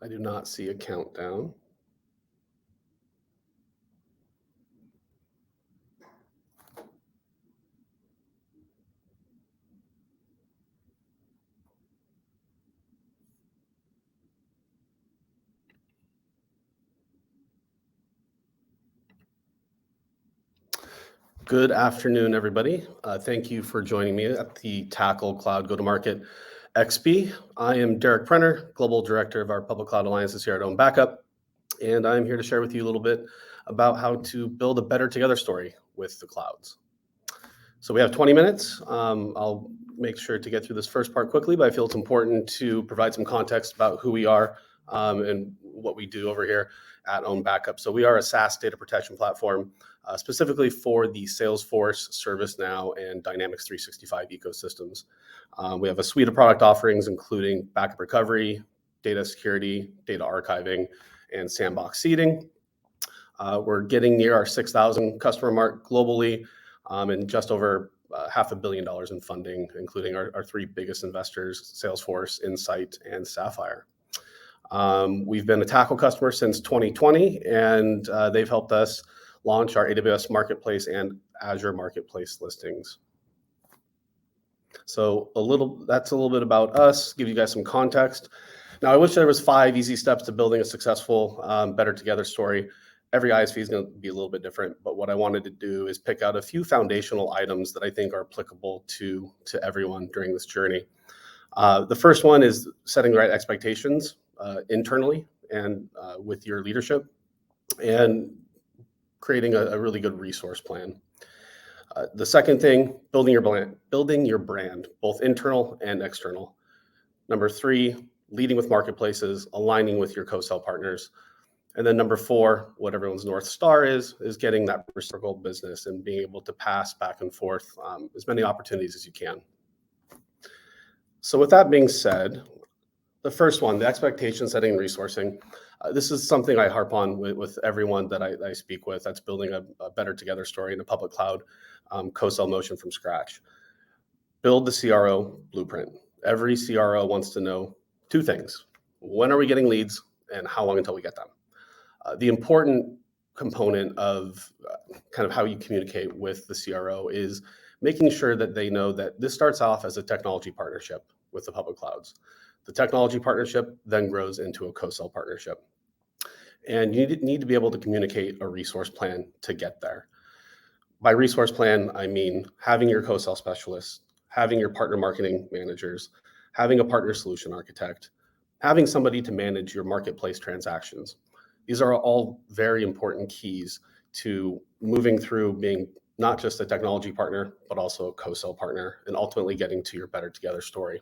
I do not see a countdown. Good afternoon, everybody. Thank you for joining me at the Tackle Cloud Go-to-Market XP. I am Derek Prenner, Global Director of our Public Cloud Alliances here at OwnBackup, and I'm here to share with you a little bit about how to build a better together story with the clouds. So we have 20 minutes. I'll make sure to get through this first part quickly, but I feel it's important to provide some context about who we are and what we do over here at OwnBackup. So we are a SaaS data protection platform specifically for the Salesforce, ServiceNow, and Dynamics 365 ecosystems. We have a suite of product offerings, including backup recovery, data security, data archiving, and sandbox seeding. We're getting near our 6,000 customer mark globally, and just over $500 million in funding, including our three biggest investors, Salesforce, Insight, and Sapphire. We've been a Tackle customer since 2020, and they've helped us launch our AWS Marketplace and Azure Marketplace listings. So that's a little bit about us, give you guys some context. Now, I wish there was 5 easy steps to building a successful, better together story. Every ISV is going to be a little bit different, but what I wanted to do is pick out a few foundational items that I think are applicable to everyone during this journey. The first one is setting the right expectations internally and with your leadership, and creating a really good resource plan. The second thing, building your brand, both internal and external. Number 3, leading with marketplaces, aligning with your co-sell partners. And then number 4, what everyone's North Star is getting that reciprocal business and being able to pass back and forth as many opportunities as you can. So with that being said, the first one, the expectation setting and resourcing. This is something I harp on with everyone that I speak with that's building a better together story in a public cloud co-sell motion from scratch. Build the CRO blueprint. Every CRO wants to know 2 things. When are we getting leads, and how long until we get them? The important component of kind of how you communicate with the CRO is making sure that they know that this starts off as a technology partnership with the public clouds. The technology partnership then grows into a co-sell partnership. And you need to be able to communicate a resource plan to get there. By resource plan, I mean having your co-sell specialists, having your partner marketing managers, having a partner solution architect, having somebody to manage your marketplace transactions. These are all very important keys to moving through being not just a technology partner, but also a co-sell partner, and ultimately getting to your better together story.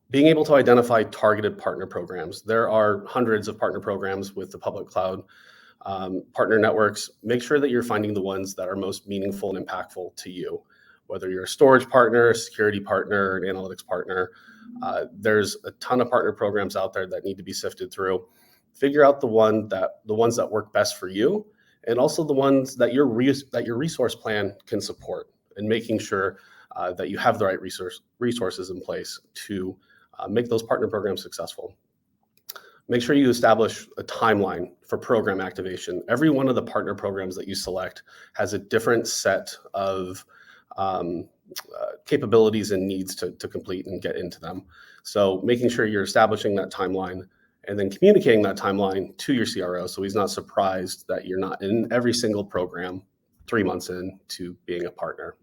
Being able to identify targeted partner programs. There are hundreds of partner programs with the public cloud partner networks. Make sure that you're finding the ones that are most meaningful and impactful to you. Whether you're a storage partner, a security partner, an analytics partner, there's a ton of partner programs out there that need to be sifted through. Figure out the ones that work best for you, and also the ones that your resource plan can support, and making sure that you have the right resources in place to make those partner programs successful. Make sure you establish a timeline for program activation. Every one of the partner programs that you select has a different set of capabilities and needs to complete and get into them. So making sure you're establishing that timeline and then communicating that timeline to your CRO so he's not surprised that you're not in every single program 3 months into being a partner.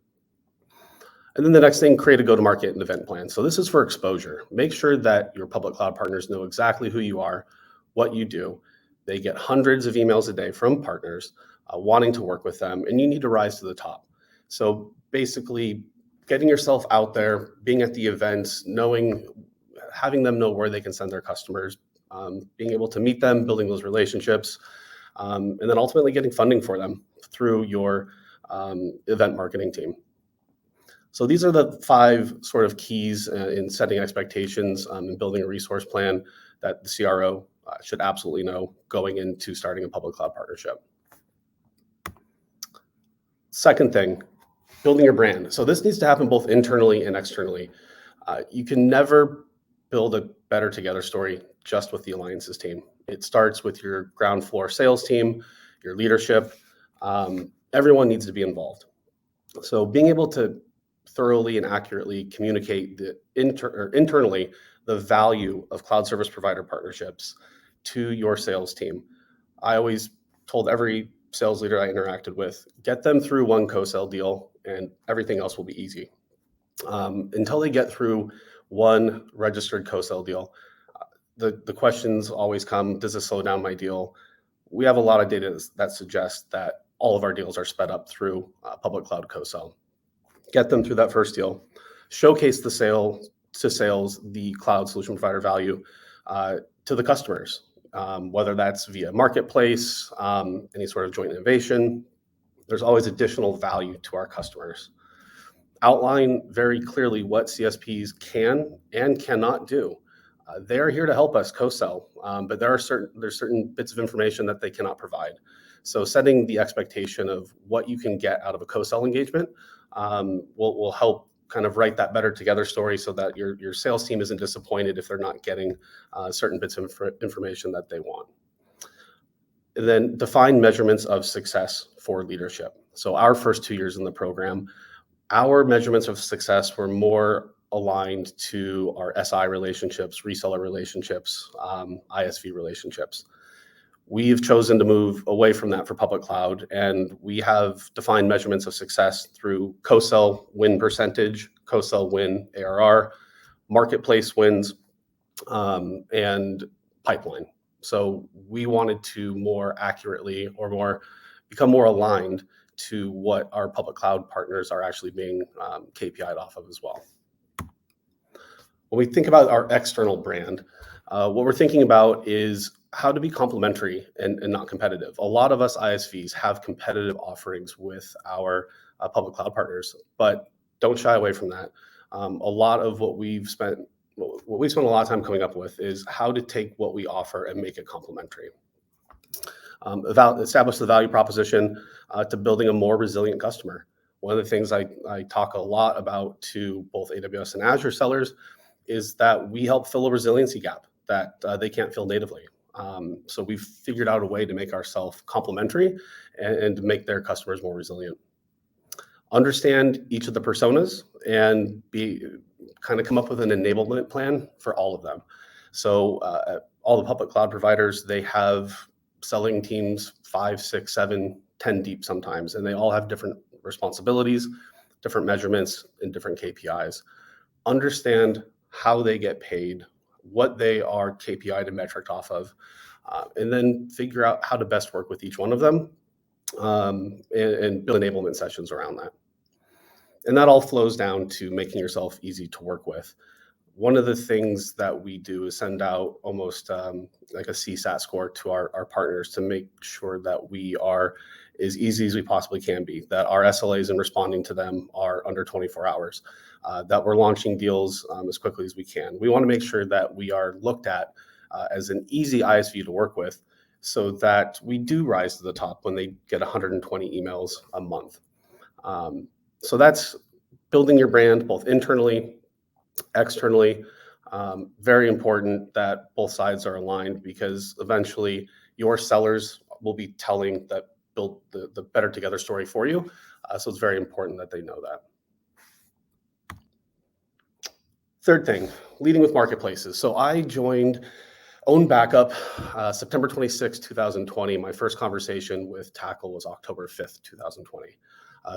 And then the next thing, create a go-to-market and event plan. So this is for exposure. Make sure that your public cloud partners know exactly who you are, what you do. They get hundreds of emails a day from partners wanting to work with them, and you need to rise to the top. So basically, getting yourself out there, being at the events, having them know where they can send their customers, being able to meet them, building those relationships, and then ultimately getting funding for them through your event marketing team. So these are the 5 sort of keys in setting expectations and building a resource plan that the CRO should absolutely know going into starting a public cloud partnership. Second thing, building your brand. So this needs to happen both internally and externally. You can never build a better together story just with the alliances team. It starts with your ground floor sales team, your leadership. Everyone needs to be involved. So being able to thoroughly and accurately communicate internally the value of cloud service provider partnerships to your sales team. I always told every sales leader I interacted with, get them through one co-sell deal and everything else will be easy. Until they get through one registered co-sell deal, the questions always come, does this slow down my deal? We have a lot of data that suggests that all of our deals are sped up through public cloud co-sell. Get them through that first deal, showcase the sales, the cloud solution provider value to the customers, whether that's via marketplace, any sort of joint innovation. There's always additional value to our customers. Outline very clearly what CSPs can and cannot do. They are here to help us co-sell, but there's certain bits of information that they cannot provide. So setting the expectation of what you can get out of a co-sell engagement will help kind of write that better together story so that your sales team isn't disappointed if they're not getting certain bits of information that they want. And then define measurements of success for leadership. So our first 2 years in the program, our measurements of success were more aligned to our SI relationships, reseller relationships, ISV relationships. We've chosen to move away from that for public cloud, and we have defined measurements of success through co-sell win percentage, co-sell win ARR, marketplace wins, and pipeline. So we wanted to more accurately or become more aligned to what our public cloud partners are actually being KPI'd off of as well. When we think about our external brand, what we're thinking about is how to be complementary and not competitive. A lot of us ISVs have competitive offerings with our public cloud partners, but don't shy away from that. A lot of what we've spent a lot of time coming up with is how to take what we offer and make it complementary. Establish the value proposition to building a more resilient customer. One of the things I talk a lot about to both AWS and Azure sellers is that we help fill a resiliency gap that they can't fill natively. So we've figured out a way to make ourselves complementary and to make their customers more resilient. Understand each of the personas and come up with an enablement plan for all of them. So all the public cloud providers, they have selling teams 5, 6, 7, 10 deep sometimes, and they all have different responsibilities, different measurements, and different KPIs. Understand how they get paid, what they are KPI'd and metric off of, and then figure out how to best work with each one of them and build enablement sessions around that. And that all flows down to making yourself easy to work with. One of the things that we do is send out almost like a CSAT score to our partners to make sure that we are as easy as we possibly can be, that our SLAs and responding to them are under 24 hours, that we're launching deals as quickly as we can. We want to make sure that we are looked at as an easy ISV to work with so that we do rise to the top when they get 120 emails a month. So that's building your brand both internally, externally. Very important that both sides are aligned because eventually your sellers will be telling that build the better together story for you. So it's very important that they know that. Third thing, leading with marketplaces. So I joined OwnBackup September 26, 2020. My first conversation with Tackle was October 5th, 2020.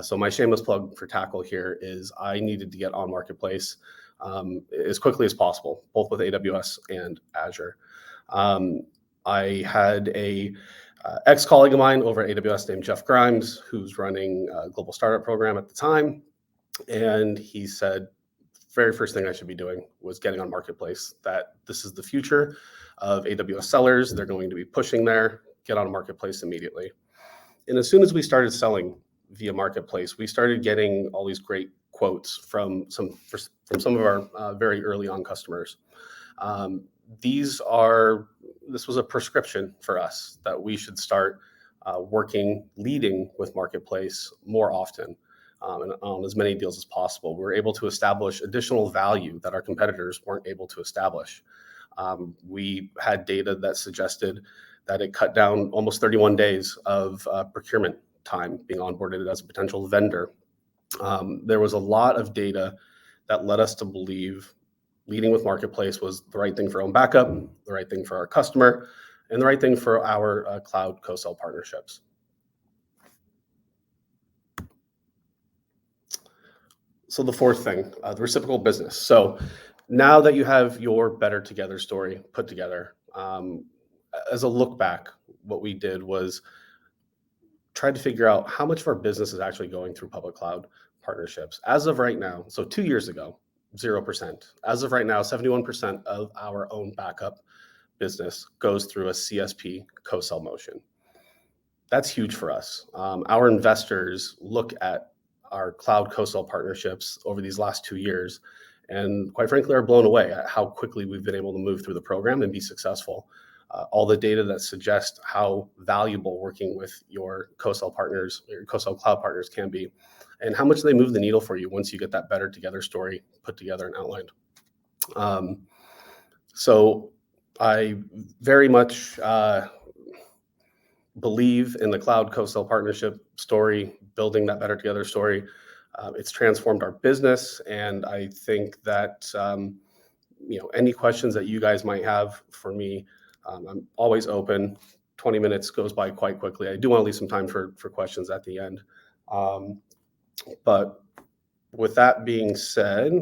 So my shameless plug for Tackle here is I needed to get on marketplace as quickly as possible, both with AWS and Azure. I had a ex-colleague of mine over at AWS named Jeff Grimes, who's running a global startup program at the time. And he said, very first thing I should be doing was getting on marketplace, that this is the future of AWS sellers. They're going to be pushing there, get on marketplace immediately. And as soon as we started selling via marketplace, we started getting all these great quotes from some of our very early on customers. This was a prescription for us that we should start leading with marketplace more often and on as many deals as possible. We were able to establish additional value that our competitors weren't able to establish. We had data that suggested that it cut down almost 31 days of procurement time being onboarded as a potential vendor. There was a lot of data that led us to believe leading with Marketplace was the right thing for OwnBackup, the right thing for our customer, and the right thing for our cloud co-sell partnerships. So the fourth thing, the reciprocal business. So now that you have your better together story put together, as a look back, what we did was try to figure out how much of our business is actually going through public cloud partnerships. As of right now, so 2 years ago, 0%. As of right now, 71% of our OwnBackup business goes through a CSP co-sell motion. That's huge for us. Our investors look at our cloud co-sell partnerships over these last 2 years and quite frankly are blown away at how quickly we've been able to move through the program and be successful. All the data that suggests how valuable working with your co-sell partners, your co-sell cloud partners can be, and how much they move the needle for you once you get that better together story put together and outlined. So I very much believe in the cloud co-sell partnership story, building that better together story. It's transformed our business, and I think that any questions that you guys might have for me, I'm always open. 20 minutes goes by quite quickly. I do want to leave some time for questions at the end. But with that being said,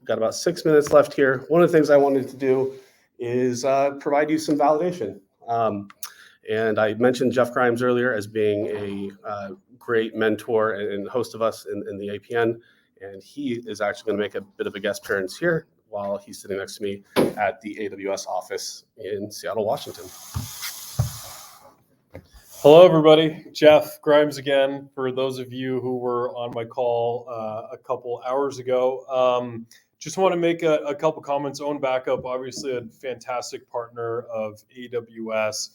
got about 6 minutes left here. One of the things I wanted to do is provide you some validation. And I mentioned Jeff Grimes earlier as being a great mentor and host of us in the APN. And he is actually going to make a bit of a guest appearance here while he's sitting next to me at the AWS office in Seattle, Washington. Hello, everybody. Jeff Grimes again. For those of you who were on my call a couple hours ago, just want to make a couple comments. OwnBackup, obviously a fantastic partner of AWS,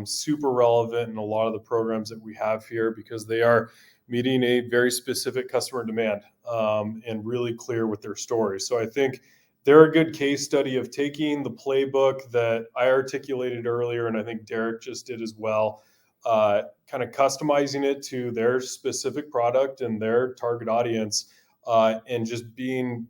super relevant in a lot of the programs that we have here because they are meeting a very specific customer demand and really clear with their story. So I think they're a good case study of taking the playbook that I articulated earlier, and I think Derek just did as well, kind of customizing it to their specific product and their target audience, and just being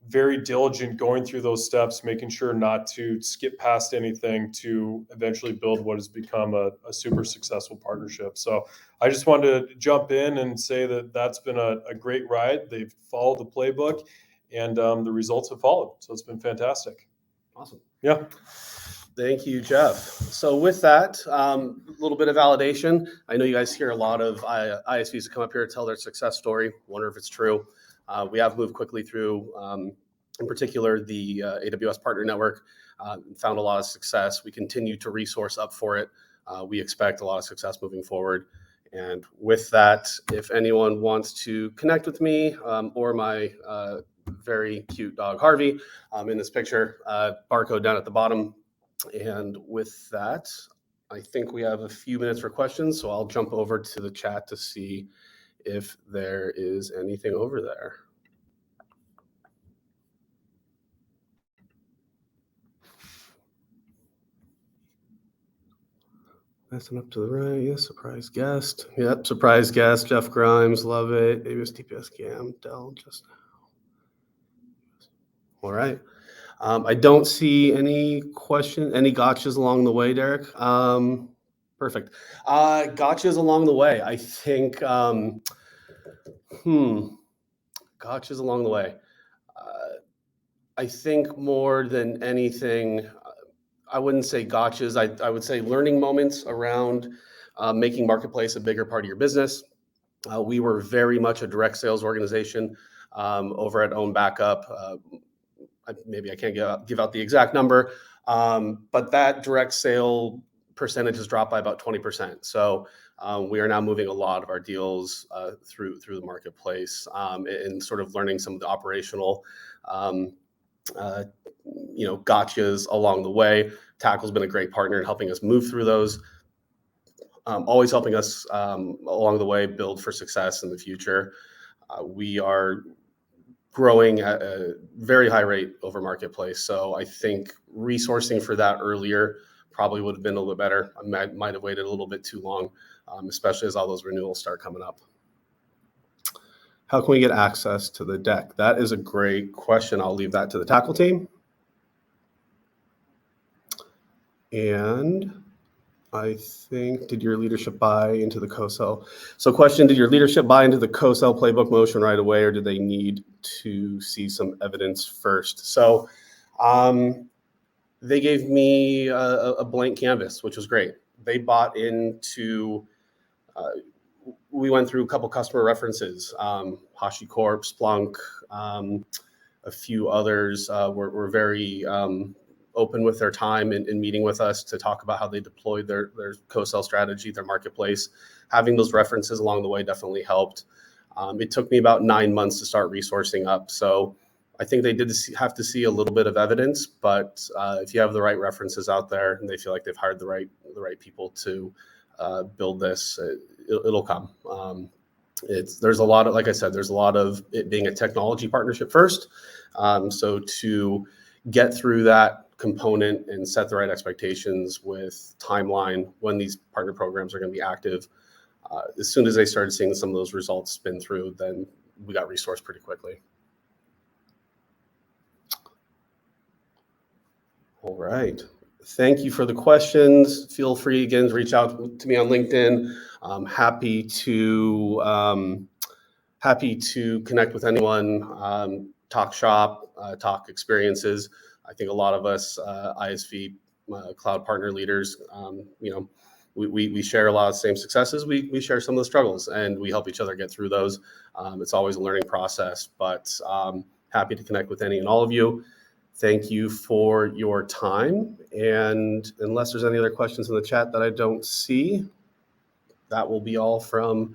very diligent going through those steps, making sure not to skip past anything to eventually build what has become a super successful partnership. So I just wanted to jump in and say that that's been a great ride. They've followed the playbook, and the results have followed. So it's been fantastic. Awesome. Yeah. Thank you, Jeff. So with that, a little bit of validation. I know you guys hear a lot of ISVs that come up here to tell their success story. Wonder if it's true. We have moved quickly through, in particular, the AWS Partner Network, found a lot of success. We continue to resource up for it. We expect a lot of success moving forward. And with that, if anyone wants to connect with me or my very cute dog, Harvey, in this picture, barcode down at the bottom. And with that, I think we have a few minutes for questions. So I'll jump over to the chat to see if there is anything over there. Passing up to the right, yes, surprise guest. Yep, surprise guest, Jeff Grimes, love it. AWS TPS Cam, Dell just now. All right. I don't see any gotchas along the way, Derek. Perfect. Gotchas along the way. I think, gotchas along the way. I think more than anything, I wouldn't say gotchas. I would say learning moments around making Marketplace a bigger part of your business. We were very much a direct sales organization over at OwnBackup. Maybe I can't give out the exact number, but that direct sale percentage has dropped by about 20%. So we are now moving a lot of our deals through the Marketplace and sort of learning some of the operational gotchas along the way. Tackle's been a great partner in helping us move through those, always helping us along the way build for success in the future. We are growing at a very high rate over marketplace. So I think resourcing for that earlier probably would have been a little bit better. I might have waited a little bit too long, especially as all those renewals start coming up. How can we get access to the deck? That is a great question. I'll leave that to the tackle team. And I think, did your leadership buy into the co-sell? So question, did your leadership buy into the co-sell playbook motion right away, or did they need to see some evidence first? So they gave me a blank canvas, which was great. They bought into, we went through a couple customer references, HashiCorp, Splunk, a few others were very open with their time in meeting with us to talk about how they deployed their co-sell strategy, their marketplace. Having those references along the way definitely helped. It took me about 9 months to start resourcing up. So I think they did have to see a little bit of evidence, but if you have the right references out there and they feel like they've hired the right people to build this, it'll come. There's a lot of, like I said, there's a lot of it being a technology partnership first. So to get through that component and set the right expectations with timeline when these partner programs are going to be active, as soon as they started seeing some of those results spin through, then we got resourced pretty quickly. All right. Thank you for the questions. Feel free again to reach out to me on LinkedIn. I'm happy to connect with anyone, talk shop, talk experiences. I think a lot of us ISV cloud partner leaders, we share a lot of the same successes. We share some of the struggles, and we help each other get through those. It's always a learning process, but happy to connect with any and all of you. Thank you for your time. And unless there's any other questions in the chat that I don't see, that will be all from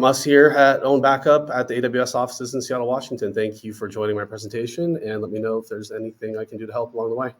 us here at OwnBackup at the AWS offices in Seattle, Washington. Thank you for joining my presentation, and let me know if there's anything I can do to help along the way.